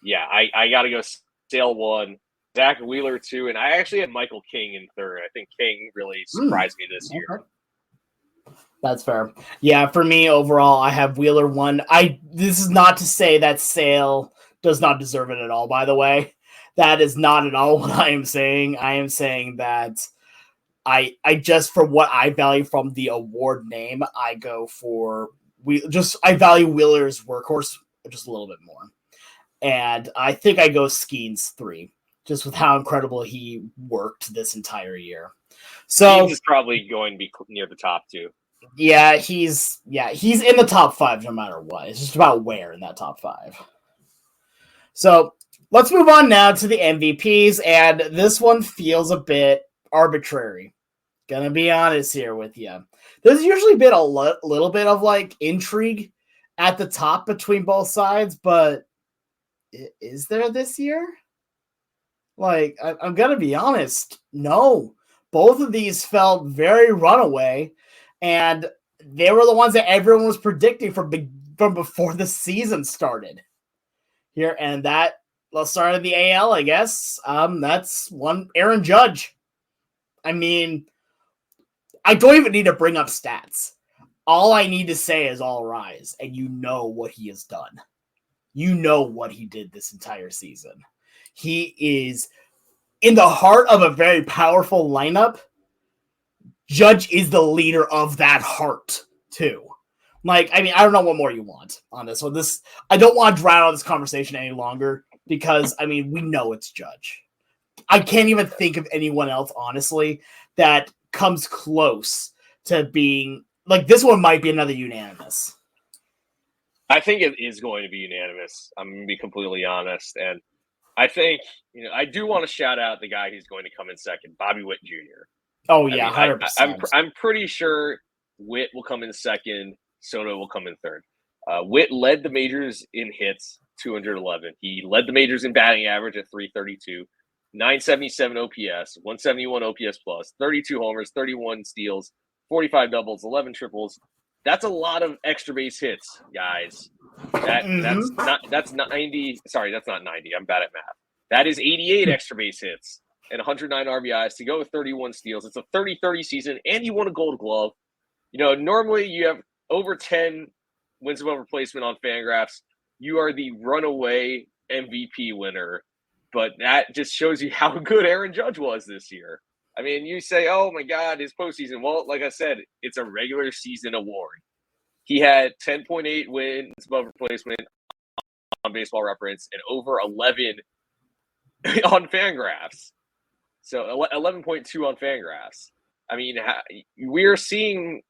yeah, I got to go Sale 1, Zach Wheeler 2, and I actually had Michael King in 3rd. I think King really surprised me this year. That's fair. Yeah, for me overall, I have Wheeler 1. This is not to say that Sale does not deserve it at all, by the way. That is not at all what I am saying. I am saying that I just, for what I value from the award name, I go for I value Wheeler's workhorse just a little bit more. And I think I go Skeens 3, just with how incredible he worked this entire year. So Skeens is probably going to be near the top too. Yeah, he's in the top 5 no matter what. It's just about where in that top 5. So let's move on now to the MVPs, and this one feels a bit arbitrary. Gonna be honest here with you. There's usually been a little bit of like intrigue at the top between both sides, but is there this year? Like, I'm gonna be honest. No, both of these felt very runaway. And they were the ones that everyone was predicting from before the season started here. And let's start at the AL, I guess. That's one, Aaron Judge. I mean, I don't even need to bring up stats. All I need to say is all rise, and you know what he has done. You know what he did this entire season. he is in the heart of a very powerful lineup. Judge is the leader of that heart too. Like, I mean, I don't know what more you want on this one. I don't want to drown out this conversation any longer because, I mean, we know it's Judge. I can't even think of anyone else, honestly, that comes close to being like this one might be another unanimous. I think it is going to be unanimous. I'm going to be completely honest. And I think, I do want to shout out the guy who's going to come in second, Bobby Witt Jr. Oh, yeah, 100%. I'm pretty sure Witt will come in second. Soto will come in third. Witt led the majors in hits, 211. He led the majors in batting average at 332, 977 OPS, 171 OPS plus, 32 homers, 31 steals, 45 doubles, 11 triples. That's a lot of extra base hits, guys. That's 90. Sorry, that's not 90. I'm bad at math. That is 88 extra base hits and 109 RBIs to go with 31 steals. It's a 30-30 season, and he won a Gold Glove. Normally you have over 10 wins above replacement on Fangraphs. You are the runaway MVP winner, but that just shows you how good Aaron Judge was this year. I mean, you say, oh my God, his postseason. Well, like I said, it's a regular season award. He had 10.8 wins above replacement on Baseball Reference and over 11 on Fangraphs. So 11.2 on Fangraphs. I mean, we're seeing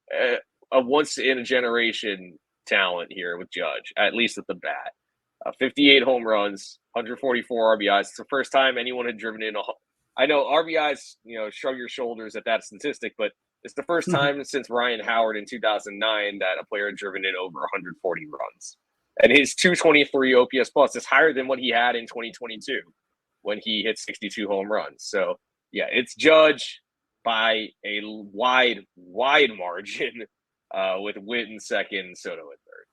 a once-in-a-generation talent here with Judge, at least at the bat. 58 home runs, 144 RBIs. It's the first time anyone had driven in. I know RBIs, shrug your shoulders at that statistic, but it's the first time since Ryan Howard in 2009 that a player had driven in over 140 runs. And his 223 OPS plus is higher than what he had in 2022 when he hit 62 home runs. So, yeah, it's Judge by a wide margin with Witt in second, Soto in third.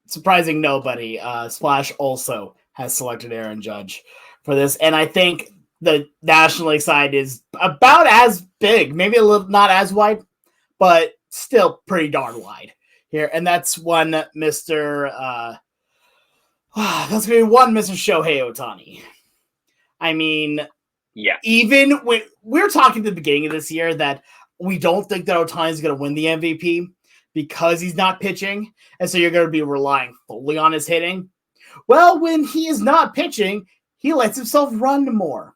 Surprising nobody. Splash also has selected Aaron Judge for this. And I think the National League side is about as big, maybe a little not as wide, but still pretty darn wide here. And that's one Mr. That's going to be one Mr. Shohei Ohtani. I mean, yeah. Even when we were talking at the beginning of this year that we don't think that Ohtani is going to win the MVP because he's not pitching, and so you're going to be relying fully on his hitting. Well, when he is not pitching, he lets himself run more.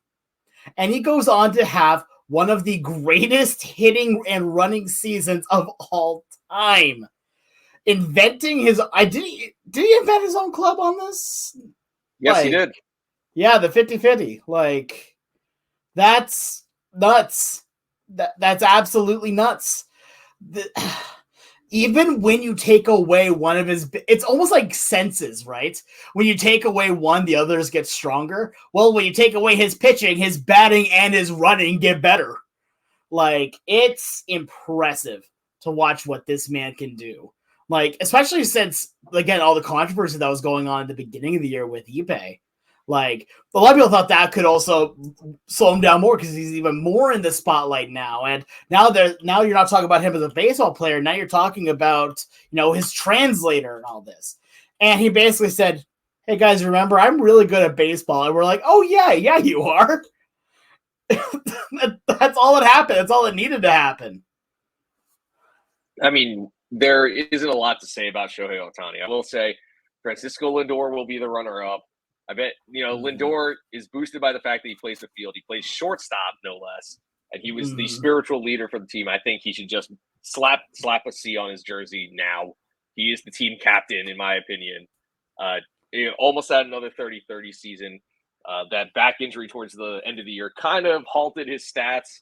And he goes on to have one of the greatest hitting and running seasons of all time. Inventing his... Did he invent his own club on this? Yes, he did. Yeah, the 50-50. Like, that's nuts. That's absolutely nuts. Even when you take away one of his... It's almost like senses, right? When you take away one, the others get stronger. Well, when you take away his pitching, his batting and his running get better. Like, it's impressive to watch what this man can do. Like, especially since, again, all the controversy that was going on at the beginning of the year with Ippei. Like, a lot of people thought that could also slow him down more because he's even more in the spotlight now. And now you're not talking about him as a baseball player. Now you're talking about, his translator and all this. And he basically said, hey, guys, remember, I'm really good at baseball. And we're like, oh, yeah, you are. That's all that happened. That's all that needed to happen. I mean, there isn't a lot to say about Shohei Ohtani. I will say Francisco Lindor will be the runner-up. I bet, Lindor is boosted by the fact that he plays the field. He plays shortstop, no less. And he was the spiritual leader for the team. I think he should just slap a C on his jersey now. He is the team captain, in my opinion. He almost had another 30-30 season. That back injury towards the end of the year kind of halted his stats,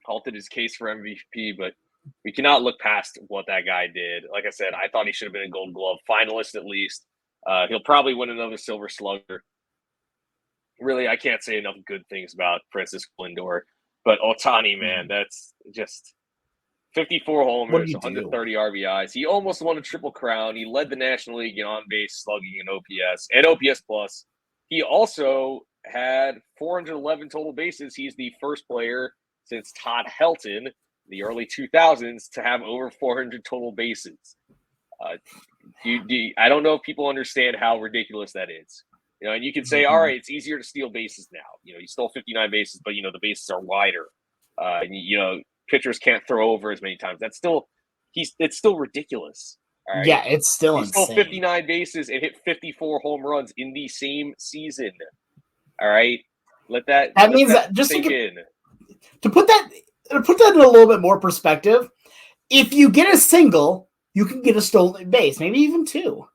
halted his case for MVP, but we cannot look past what that guy did. Like I said, I thought he should have been a Gold Glove finalist at least. He'll probably win another Silver Slugger. Really, I can't say enough good things about Francisco Lindor. But Ohtani, man, that's just 54 homers, 130 RBIs. He almost won a Triple Crown. He led the National League in on-base slugging and OPS plus. He also had 411 total bases. He's the first player since Todd Helton, the early 2000s, to have over 400 total bases. I don't know if people understand how ridiculous that is. And you can say, all right, it's easier to steal bases now. You stole 59 bases, but the bases are wider. And pitchers can't throw over as many times. It's still ridiculous. All right? Yeah, it's still he insane. stole 59 bases and hit 54 home runs in the same season. All right, let that means that just sink in. To put that in a little bit more perspective, if you get a single, you can get a stolen base, maybe even two.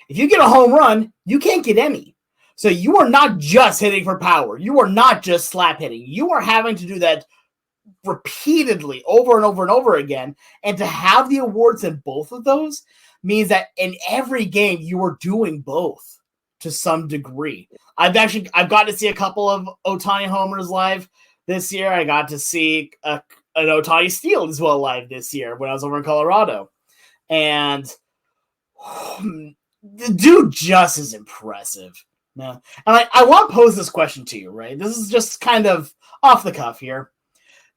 If you get a home run, you can't get any. So you are not just hitting for power. You are not just slap hitting. You are having to do that repeatedly over and over and over again. And to have the awards in both of those means that in every game you are doing both to some degree. I've got to see a couple of Ohtani homers live this year. I got to see an Ohtani steal as well live this year when I was over in Colorado. And the dude just is impressive. Yeah. And I want to pose this question to you, right? This is just kind of off the cuff here.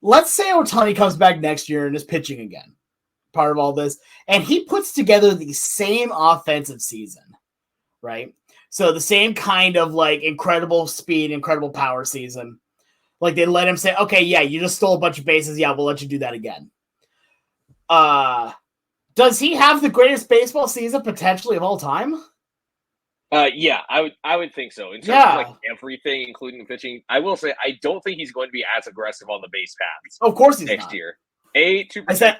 Let's say Ohtani comes back next year and is pitching again, part of all this, and he puts together the same offensive season, right? So the same kind of like incredible speed, incredible power season. Like they let him say, okay, yeah, you just stole a bunch of bases. Yeah, we'll let you do that again. Does he have the greatest baseball season potentially of all time? Yeah, I would think so. In terms of like everything, including pitching, I will say I don't think he's going to be as aggressive on the base paths. Of course he's next not. year. I said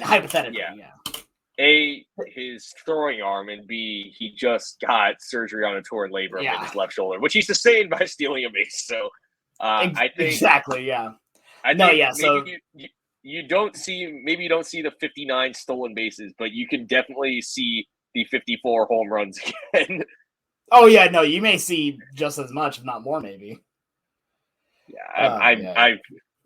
hypothetically. Yeah. His throwing arm, and B, he just got surgery on a torn labrum in his left shoulder, which he sustained by stealing a base. So I think exactly, yeah. So you don't see the 59 stolen bases, but you can definitely see the 54 home runs again. Oh yeah, no, you may see just as much, if not more, maybe. Yeah,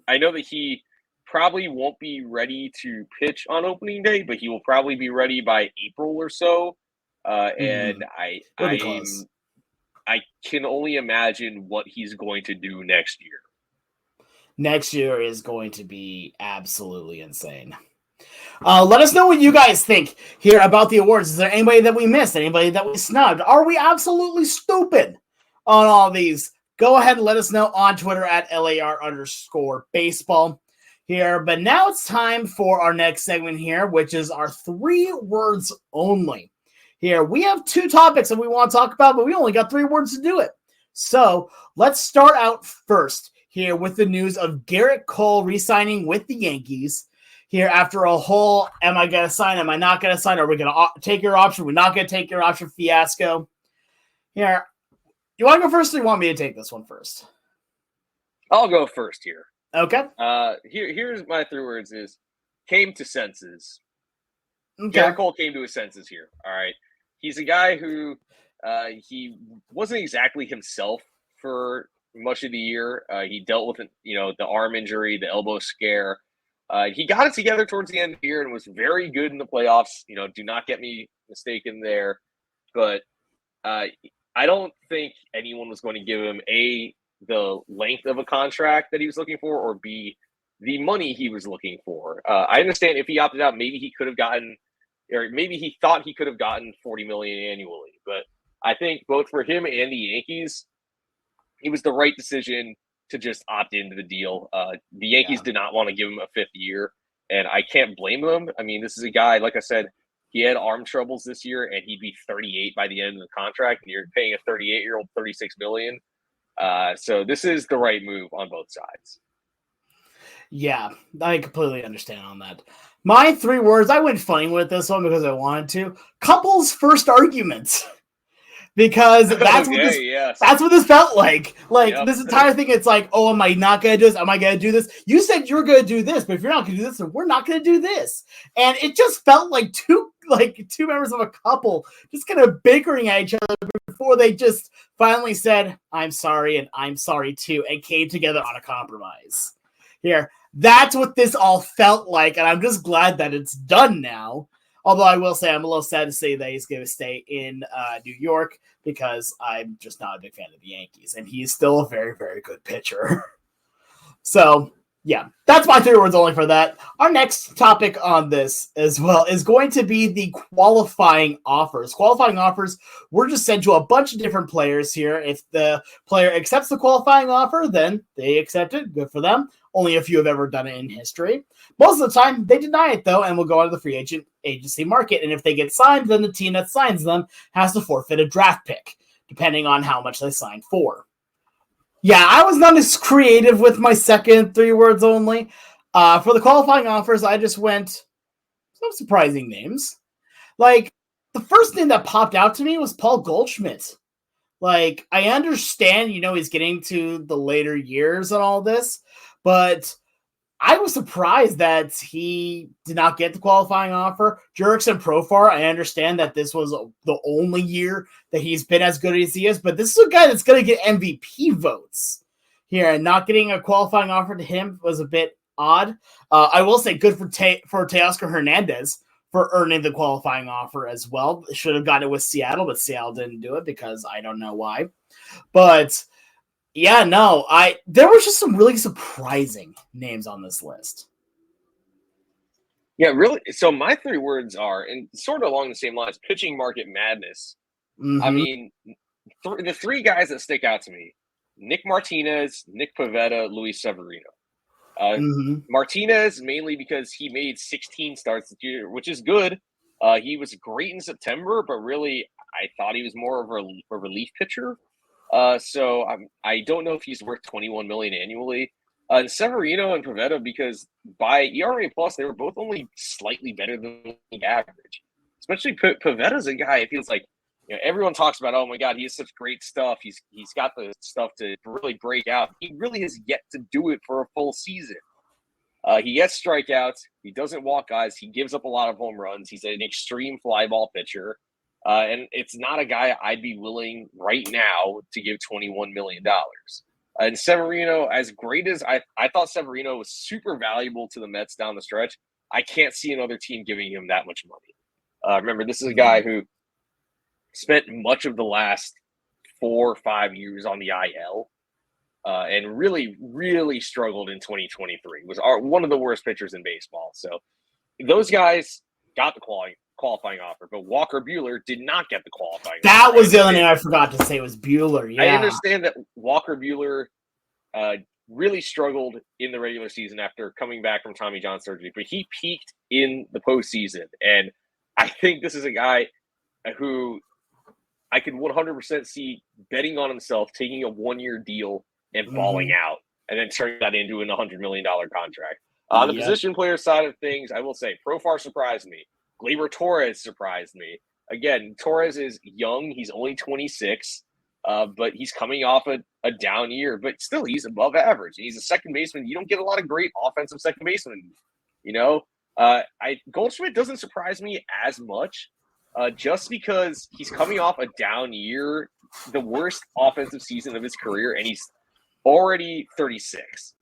I know that he probably won't be ready to pitch on opening day, but he will probably be ready by April or so. And I can only imagine what he's going to do next year. Next year is going to be absolutely insane. Let us know what you guys think here about the awards. Is there anybody that we missed? Anybody that we snubbed? Are we absolutely stupid on all these? Go ahead and let us know on Twitter at LAR_baseball here. But now it's time for our next segment here, which is our 3 words only. Here, we have 2 topics that we want to talk about, but we only got 3 words to do it. So let's start out first here with the news of Garrett Cole re-signing with the Yankees. Here, after a whole, am I going to sign? Am I not going to sign? Are we going to take your option? We're not going to take your option fiasco. Here, you want to go first or you want me to take this one first? I'll go first here. Okay. Here's my 3 words is came to senses. Okay. Garrett Cole came to his senses here. All right. He's a guy who he wasn't exactly himself for much of the year. He dealt with the arm injury, the elbow scare. He got it together towards the end of the year and was very good in the playoffs. Do not get me mistaken there. But I don't think anyone was going to give him, A, the length of a contract that he was looking for, or B, the money he was looking for. I understand if he opted out, maybe he could have gotten, or maybe he thought he could have gotten $40 million annually. But I think both for him and the Yankees, it was the right decision to just opt into the deal. The Yankees did not want to give him a 5th year, and I can't blame them. I mean, this is a guy, like I said, he had arm troubles this year, and he'd be 38 by the end of the contract, and you're paying a 38-year-old $36 million. So this is the right move on both sides. Yeah, I completely understand on that. My 3 words, I went funny with this one because I wanted to. Couples first arguments. Because that's what this felt like. This entire thing, it's like, oh, am I not going to do this? Am I going to do this? You said you're going to do this, but if you're not going to do this, then we're not going to do this. And it just felt like two members of a couple just kind of bickering at each other before they just finally said, I'm sorry, and I'm sorry too, and came together on a compromise. Here, that's what this all felt like, and I'm just glad that it's done now. Although I will say I'm a little sad to say that he's going to stay in New York because I'm just not a big fan of the Yankees. And he's still a very, very good pitcher. So Yeah, that's my 3 words only for that. Our next topic on this as well is going to be the qualifying offers. Qualifying offers were just sent to a bunch of different players here. If the player accepts the qualifying offer, then they accept it. Good for them. Only a few have ever done it in history. Most of the time, they deny it, though, and will go out of the free agency market. And if they get signed, then the team that signs them has to forfeit a draft pick, depending on how much they signed for. Yeah, I was not as creative with my second 3 words only. For the qualifying offers, I just went some surprising names. Like, the first name that popped out to me was Paul Goldschmidt. Like, I understand, he's getting to the later years and all this, but I was surprised that he did not get the qualifying offer. Jurickson Profar, I understand that this was the only year that he's been as good as he is, but this is a guy that's going to get MVP votes here, and not getting a qualifying offer to him was a bit odd. I will say good for Teoscar Hernandez for earning the qualifying offer as well. Should have gotten it with Seattle, but Seattle didn't do it because I don't know why. But yeah, no, there was just some really surprising names on this list. Yeah, really. So my 3 words are, and sort of along the same lines, pitching market madness. Mm-hmm. I mean, the 3 guys that stick out to me: Nick Martinez, Nick Pivetta, Luis Severino. Martinez, mainly because he made 16 starts this year, which is good. He was great in September, but really, I thought he was more of a relief pitcher. So I don't know if he's worth $21 million annually. And Severino and Pivetta, because by ERA plus, they were both only slightly better than the average. Especially Pivetta's a guy, it feels like, everyone talks about, oh my God, he has such great stuff. He's got the stuff to really break out. He really has yet to do it for a full season. He gets strikeouts. He doesn't walk guys. He gives up a lot of home runs. He's an extreme fly ball pitcher. And it's not a guy I'd be willing right now to give $21 million. And Severino, as great as I thought Severino was super valuable to the Mets down the stretch, I can't see another team giving him that much money. Remember, this is a guy who spent much of the last 4 or 5 years on the IL and really, really struggled in 2023. Was one of the worst pitchers in baseball. So those guys got the qualifying offer, but Walker Buehler did not get the qualifying offer. That was the other name I forgot to say was Buehler. Yeah. I understand that Walker Buehler really struggled in the regular season after coming back from Tommy John surgery, but he peaked in the postseason. And I think this is a guy who I could 100% see betting on himself, taking a 1-year deal and balling out, and then turning that into an $100 million contract. On the position player side of things, I will say Profar surprised me. Gleyber Torres surprised me. Again, Torres is young. He's only 26, but he's coming off a down year. But still, he's above average. He's a second baseman. You don't get a lot of great offensive second basemen. Goldschmidt doesn't surprise me as much just because he's coming off a down year, the worst offensive season of his career, and he's already 36.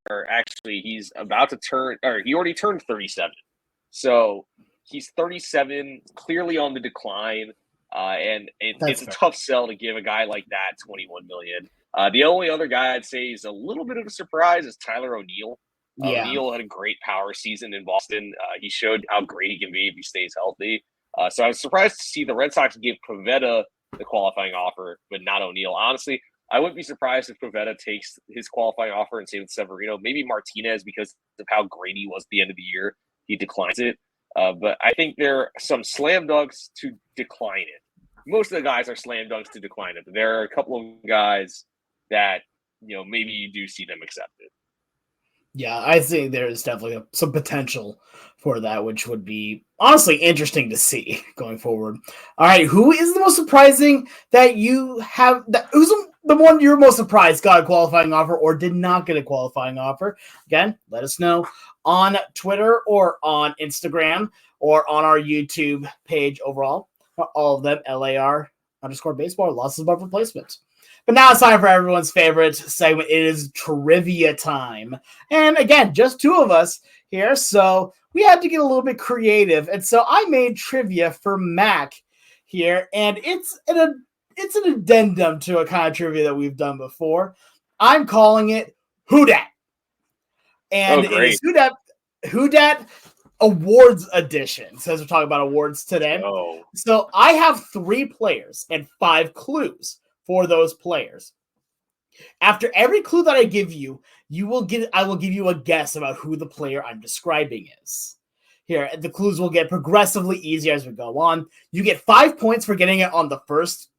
Or actually, he's about to turn – or he already turned 37. So he's 37, clearly on the decline, and it's a tough sell to give a guy like that $21 million. The only other guy I'd say is a little bit of a surprise is Tyler O'Neill. O'Neill had a great power season in Boston. He showed how great he can be if he stays healthy. So I was surprised to see the Red Sox give Pivetta the qualifying offer, but not O'Neill. Honestly, I wouldn't be surprised if Pivetta takes his qualifying offer and same with Severino. Maybe Martinez, because of how great he was at the end of the year, he declines it. But I think there are some slam dunks to decline it. Most of the guys are slam dunks to decline it. But there are a couple of guys that, maybe you do see them accept it. Yeah, I think there is definitely some potential for that, which would be honestly interesting to see going forward. All right, who is the most surprising that you have? Who's the one you're most surprised got a qualifying offer or did not get a qualifying offer? Again, let us know on Twitter or on Instagram or on our YouTube page overall. All of them, LAR_baseball, losses above replacement. But now it's time for everyone's favorite segment. It is trivia time. And again, just 2 of us here, so we had to get a little bit creative. And so I made trivia for Mac here, and it's an addendum to a kind of trivia that we've done before. I'm calling it Who Dat. And Oh, it great. is Who Dat Awards Edition, since we're talking about awards today. Oh, So I have 3 players and 5 clues for those players. After every clue that I give you, I will give you a guess about who the player I'm describing is. Here, the clues will get progressively easier as we go on. You get 5 points for getting it on the first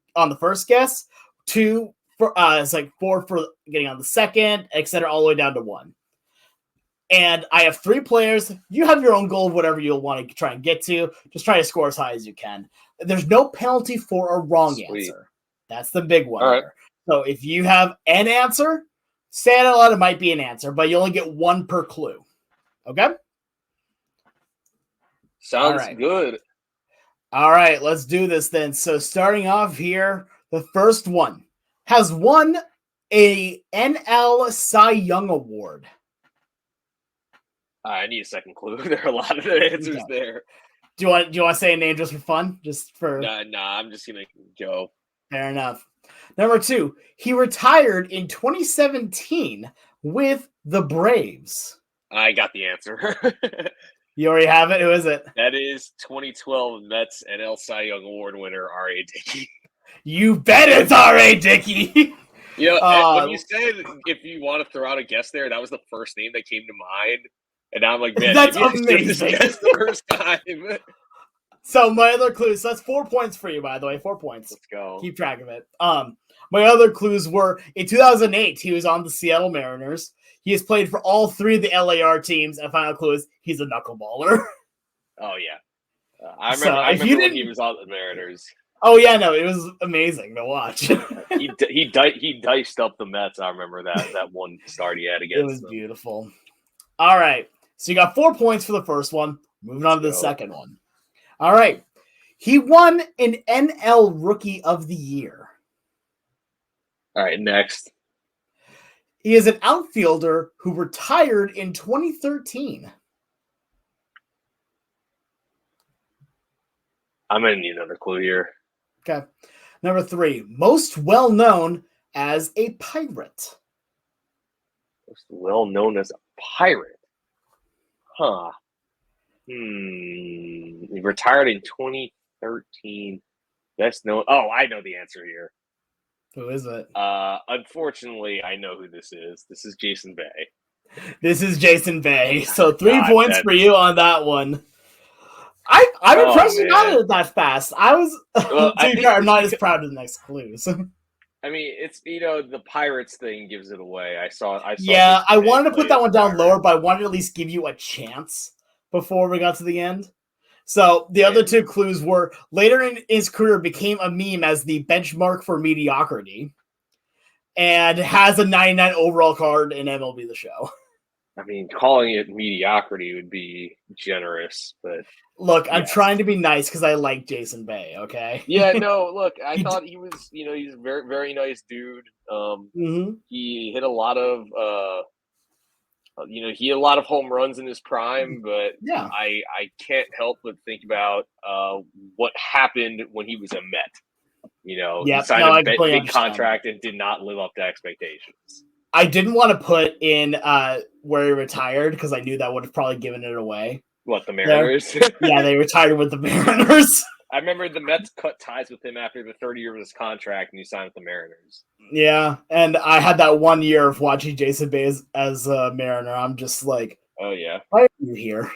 guess, 2 for it's like 4 for getting on the second, etc., all the way down to 1. And I have 3 players. You have your own goal of whatever you'll want to try and get to. Just try to score as high as you can. There's no penalty for a wrong answer. That's the big one here. So if you have an answer, say it out loud, it might be an answer, but you only get 1 per clue. Okay? Sounds good. All right, let's do this then. So starting off here, the first one has won a NL Cy Young Award. I need a second clue. There are a lot of answers there. Do you want to say a name just for fun? Just for Nah, I'm just gonna go. Fair enough. Number 2, he retired in 2017 with the Braves. I got the answer. You already have it? Who is it? That is 2012 Mets NL Cy Young Award winner R.A. Dickey. You bet it's R.A. Dickey. You know, when you said if you want to throw out a guess there, that was the first name that came to mind. And I'm like, man, that's maybe amazing. That's the first time. So my other clues, so that's 4 points for you, by the way. 4 points. Let's go. Keep track of it. My other clues were in 2008, he was on the Seattle Mariners. He has played for all 3 of the LAR teams. And final clue is he's a knuckleballer. Oh, yeah. I remember when he was on the Mariners. Oh, yeah, no, it was amazing to watch. he diced up the Mets. I remember that one start he had against them. It was beautiful. All right. So you got 4 points for the first one. Moving on to the second one. All right. He won an NL Rookie of the Year. All right, next. He is an outfielder who retired in 2013. I'm going to need another clue here. Okay. Number 3, most well known as a pirate. Most well known as a pirate. Huh. He retired in 2013. Best known. Oh, I know the answer here. Who is it? Unfortunately, I know who this is. This is Jason Bay. This is Jason Bay. So 3 points for you on that one. I'm impressed you got it that fast. I'm not as proud of the next clues. I mean, it's the Pirates thing gives it away. I saw. Yeah, I wanted to put that one down lower, but I wanted to at least give you a chance before we got to the end. So the other 2 clues were later in his career became a meme as the benchmark for mediocrity, and has a 99 overall card in MLB The Show. I mean, calling it mediocrity would be generous, but look, I'm trying to be nice because I like Jason Bay. Okay. Yeah. No. Look, I thought he was. He's a very, very nice dude. He hit a lot of. He had a lot of home runs in his prime, but I can't help but think about what happened when he was a Met. He signed a big contract and did not live up to expectations. I didn't want to put in where he retired because I knew that would have probably given it away. What, the Mariners? Yeah, they retired with the Mariners. I remember the Mets cut ties with him after the third year of his contract, and he signed with the Mariners. Yeah, and I had that 1 year of watching Jason Bay as a Mariner. I'm just like, oh yeah, why are you here?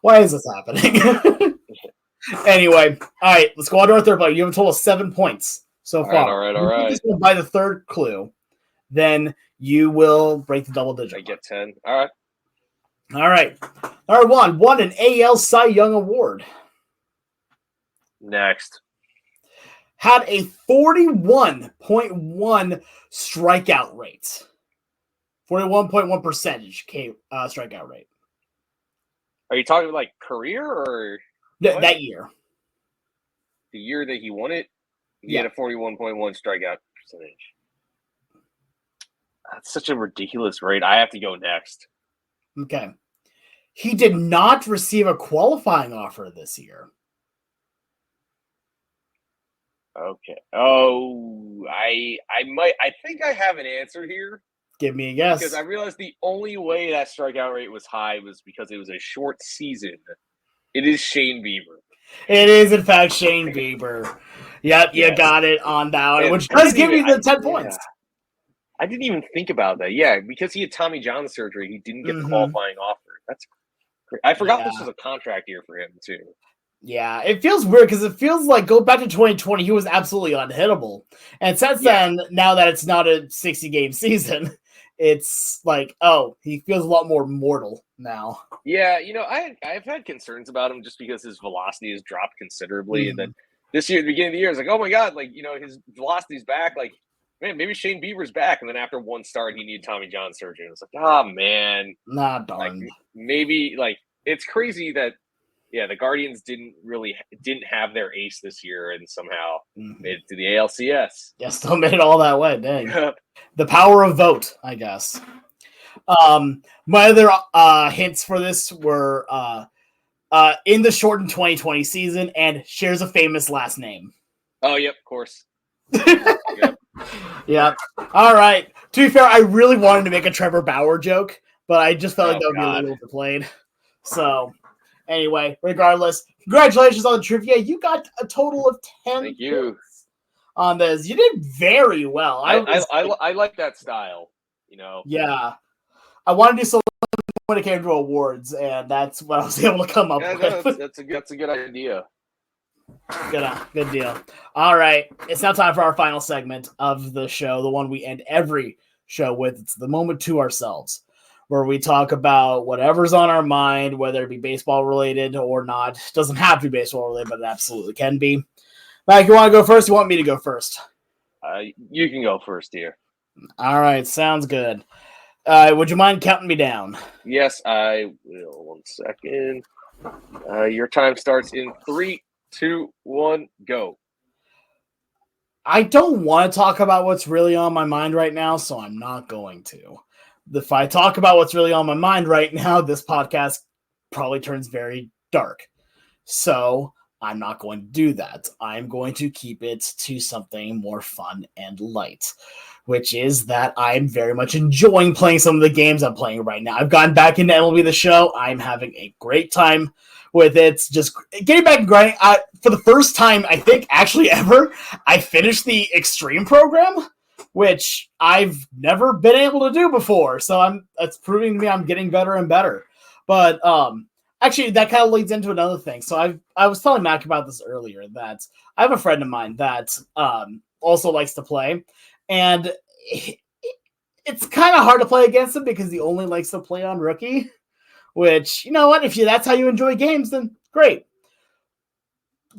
Why is this happening? Anyway, all right, let's go on to our third play. You have a total of 7 points so far. All right. By the third clue, then you will break the double digit. I get 10. All right. Number 1, won an AL Cy Young Award. Next. Had a 41.1 strikeout rate. 41.1 percentage strikeout rate. Are you talking like career or that year? The year that he won it, he had a 41.1 strikeout percentage. That's such a ridiculous rate. I have to go next. Okay. He did not receive a qualifying offer this year. Okay. Oh, I think I have an answer here. Give me a guess. Because I realized the only way that strikeout rate was high was because it was a short season. It is Shane Bieber. It is, in fact, Shane Bieber. Yep, you Yes. got it on that one, And which does give you the 10 yeah. points. I didn't even think about that. Yeah, because he had Tommy John surgery, he didn't get the qualifying offer. That's great. I forgot this was a contract year for him, too. Yeah, it feels weird because it feels like go back to 2020, he was absolutely unhittable. And since then, now that it's not a 60-game season, it's like, oh, he feels a lot more mortal now. Yeah, I've had concerns about him just because his velocity has dropped considerably. And then this year, at the beginning of the year, it's like, oh my God, like, his velocity's back. Like, man, maybe Shane Bieber's back. And then after one start, he needed Tommy John surgery. And it's like, oh man. Nah, darn. Like, maybe, like, it's crazy that, the Guardians didn't have their ace this year and somehow made it to the ALCS. Yeah, still made it all that way. Dang. The power of vote, I guess. My other hints for this were in the shortened 2020 season and shares a famous last name. Oh, yep, of course. Yep. Yeah. All right. To be fair, I really wanted to make a Trevor Bauer joke, but I just felt like that would be a little overplayed. So, anyway, regardless, congratulations on the trivia. You got a total of 10 Thank you. On this. You did very well. I like that style, Yeah. I wanted to do something when it came to awards, and that's what I was able to come up with. No, that's a good idea. Good deal. All right. It's now time for our final segment of the show, the one we end every show with. It's the moment to ourselves, where we talk about whatever's on our mind, whether it be baseball related or not. It doesn't have to be baseball related, but it absolutely can be. Mike, you want to go first? You want me to go first? You can go first, dear. All right. Sounds good. Would you mind counting me down? Yes, I will. 1 second. Your time starts in 3, 2, 1, go. I don't want to talk about what's really on my mind right now, so I'm not going to. If I talk about what's really on my mind right now, this podcast probably turns very dark. So I'm not going to do that. I'm going to keep it to something more fun and light, which is that I'm very much enjoying playing some of the games I'm playing right now. I've gotten back into MLB The Show. I'm having a great time with it. Just getting back and grinding. For the first time, I think, actually ever, I finished the Extreme program, which I've never been able to do before. So that's proving to me I'm getting better and better. But actually, that kind of leads into another thing. So I was telling Mac about this earlier, that I have a friend of mine that also likes to play. And it's kind of hard to play against him because he only likes to play on rookie, which, you know what, if that's how you enjoy games, then great.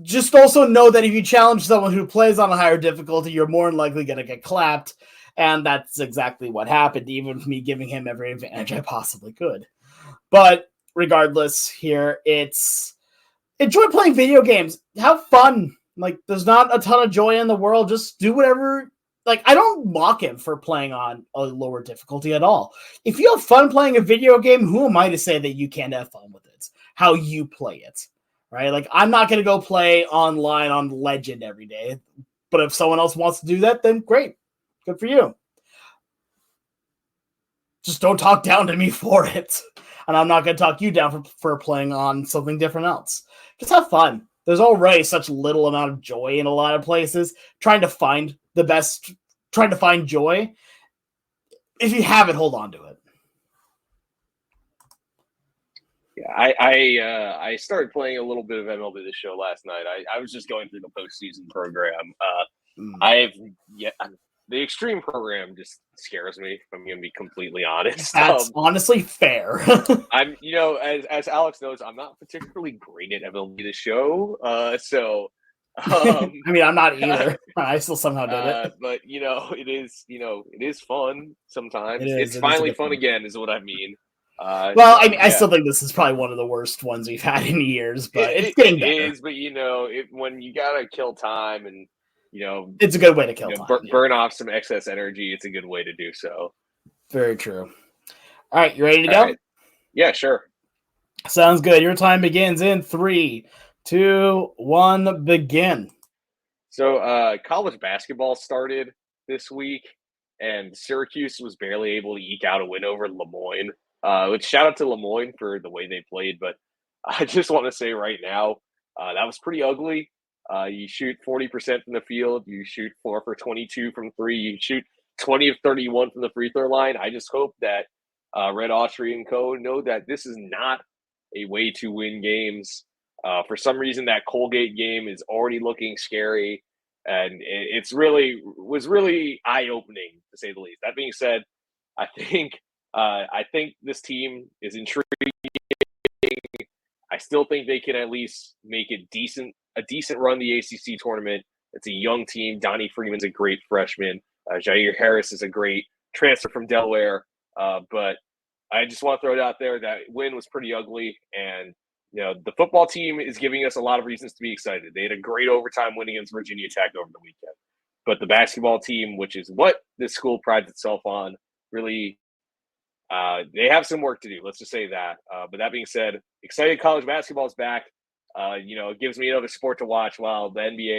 Just also know that if you challenge someone who plays on a higher difficulty, you're more than likely going to get clapped. And that's exactly what happened, even with me giving him every advantage I possibly could. But regardless here, enjoy playing video games. Have fun. Like, there's not a ton of joy in the world. Just do whatever. Like, I don't mock him for playing on a lower difficulty at all. If you have fun playing a video game, who am I to say that you can't have fun with it? How you play it, right? Like, I'm not going to go play online on Legend every day. But if someone else wants to do that, then great. Good for you. Just don't talk down to me for it. And I'm not going to talk you down for playing on something different else. Just have fun. There's already such little amount of joy in a lot of places. Trying to find joy. If you have it, hold on to it. Yeah, I started playing a little bit of MLB The Show last night. I was just going through the postseason program. The Extreme program just scares me, if I'm going to be completely honest. That's honestly fair. I'm, as Alex knows, I'm not particularly great at MLB The Show. I mean, I'm not either. I still somehow did it. But it is fun sometimes. It's is finally fun again, is what I mean. Well, I mean, I still think this is probably one of the worst ones we've had in years, but it's getting better. It is, but when you gotta kill time and it's a good way to kill time. Burn off some excess energy. It's a good way to do so. Very true. All right, you ready to go? Right. Yeah, sure. Sounds good. Your time begins in 3, 2, 1, begin. So college basketball started this week, and Syracuse was barely able to eke out a win over Lemoyne. Which shout out to Lemoyne for the way they played, but I just want to say right now, that was pretty ugly. You shoot 40% from the field, you shoot 4 for 22 from 3, you shoot 20 of 31 from the free throw line. I just hope that Red Autry and co. know that this is not a way to win games. For some reason, that Colgate game is already looking scary, and was really eye opening to say the least. That being said, I think this team is intriguing. I still think they can at least make a decent run the ACC tournament. It's a young team. Donnie Freeman's a great freshman. Jair Harris is a great transfer from Delaware. But I just want to throw it out there that win was pretty ugly, and the football team is giving us a lot of reasons to be excited. They had a great overtime win against Virginia Tech over the weekend. But the basketball team, which is what this school prides itself on, really they have some work to do. Let's just say that. But that being said, excited college basketball is back. It gives me another sport to watch while the NBA